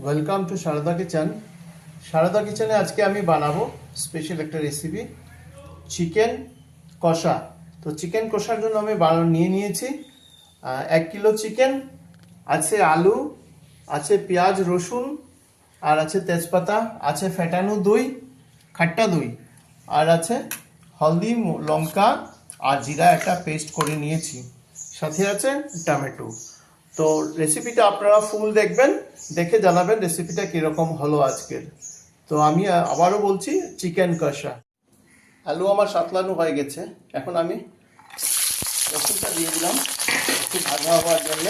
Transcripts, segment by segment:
Welcome to Sarada kitchen. Sarada কিচেনে আজকে আমি বানাবো স্পেশাল একটা রেসিপি, চিকেন কষা। তো চিকেন কষার জন্য আমি নিয়ে নিয়েছি 1 কিলো চিকেন, আছে আলু, আছে পেঁয়াজ রসুন, আর আছে তেজপাতা, আছে ফেটানো দই, খাট্টা দই, আর আছে হলদি লঙ্কা আর জিরা একটা পেস্ট করে নিয়েছি, সাথে আছে টমেটো। তো রেসিপিটা আপনারা ফুল দেখবেন, দেখে জানাবেন রেসিপিটা কিরকম হলো আজকের। তো আমি আবারও বলছি, চিকেন কষা। আলু আমার সাতলানো হয়ে গেছে, এখন আমি রসুনটা দিয়ে দিলাম একটু ভাজা হওয়ার জন্য।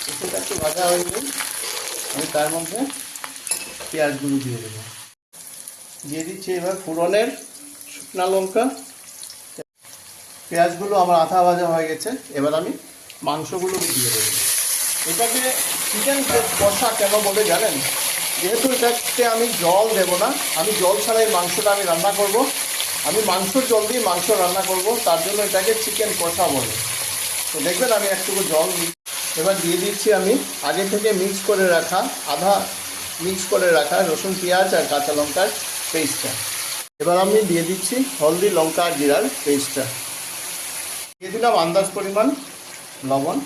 রসুনটা একটু ভাজা হয়ে গেলে আমি তার মধ্যে পেঁয়াজগুলো দিয়ে দেবো। দিয়ে দিচ্ছি এবার ফোড়নের শুকনা লঙ্কা। পেঁয়াজগুলো আমার আধা ভাজা হয়ে গেছে, এবার আমি মাংসগুলো দিয়ে দেবো। এটাকে চিকেন কষা কেন বলে জানেন? যেহেতু এটাতে আমি জল দেব না, আমি জল ছাড়াই মাংসটা আমি রান্না করব। আমি মাংসর জল দিয়ে মাংস রান্না করব, তার জন্য এটাকে চিকেন কষা বলে। তো দেখবেন আমি একটু জল দিই। এবার দিয়ে দিচ্ছি আমি আগে থেকে মিক্স করে রাখা রসুন পেঁয়াজ আর কাঁচা লঙ্কার পেস্টটা। এবার আমি দিয়ে দিচ্ছি হলদি লঙ্কা আর জিরার পেস্টটা। দিয়ে দিলাম আন্দাজ পরিমাণ লবণ।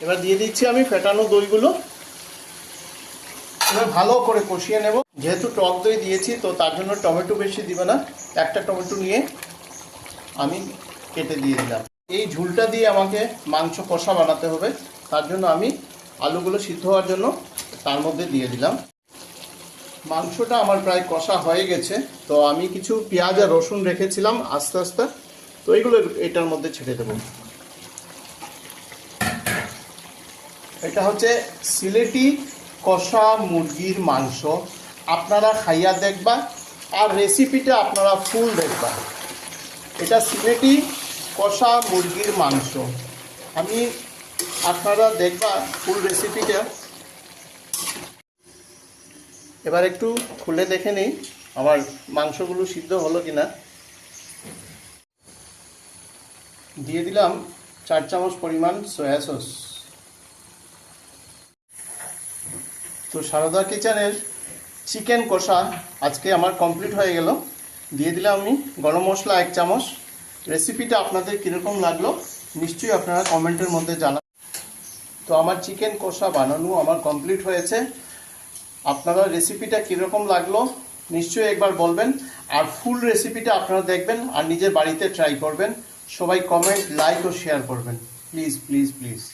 এবার দিয়ে দিচ্ছি আমি ফেটানো দইগুলো। এবার ভালো করে কষিয়ে নেব। যেহেতু টক দই দিয়েছি, তো তার জন্য টমেটো বেশি দিবে না, একটা টমেটো নিয়ে আমি কেটে দিয়ে দিলাম। এই ঝুলটা দিয়ে আমাকে মাংস কষা বানাতে হবে, তার জন্য আমি আলুগুলো সিদ্ধ হওয়ার জন্য তার মধ্যে দিয়ে দিলাম। মাংসটা আমার প্রায় কষা হয়ে গেছে, তো আমি কিছু পেঁয়াজ আর রসুন রেখেছিলাম আস্তে আস্তে, তো এইগুলো এটার মধ্যে ছেড়ে দেবো। এটা হচ্ছে সিলেটি কষা মুরগির মাংস। আপনারা খাইয়া দেখবা আর রেসিপিটা আপনারা ফুল দেখবা। এটা সিলেটি কষা মুরগির মাংস। আমি আপনারা দেখবা ফুল রেসিপিটা। এবার একটু খুলে দেখে নেই আমার মাংসগুলো সিদ্ধ হলো কিনা। দিয়ে দিলাম 4 চামচ পরিমাণ সয়া সস। তো সারদা কিচেনের চিকেন কষা আজকে আমার কমপ্লিট হয়ে গেল। দিয়ে দিলাম আমি গরম মশলা 1 চামচ। রেসিপিটা আপনাদের কীরকম লাগলো নিশ্চয়ই আপনারা কমেন্টের মধ্যে জানান। তো আমার চিকেন কষা বানানো আমার কমপ্লিট হয়েছে। আপনারা রেসিপিটা কীরকম লাগলো নিশ্চয়ই একবার বলবেন, আর ফুল রেসিপিটা আপনারা দেখবেন আর নিজের বাড়িতে ট্রাই করবেন। সবাই কমেন্ট, লাইক ও শেয়ার করবেন, প্লিজ প্লিজ প্লিজ।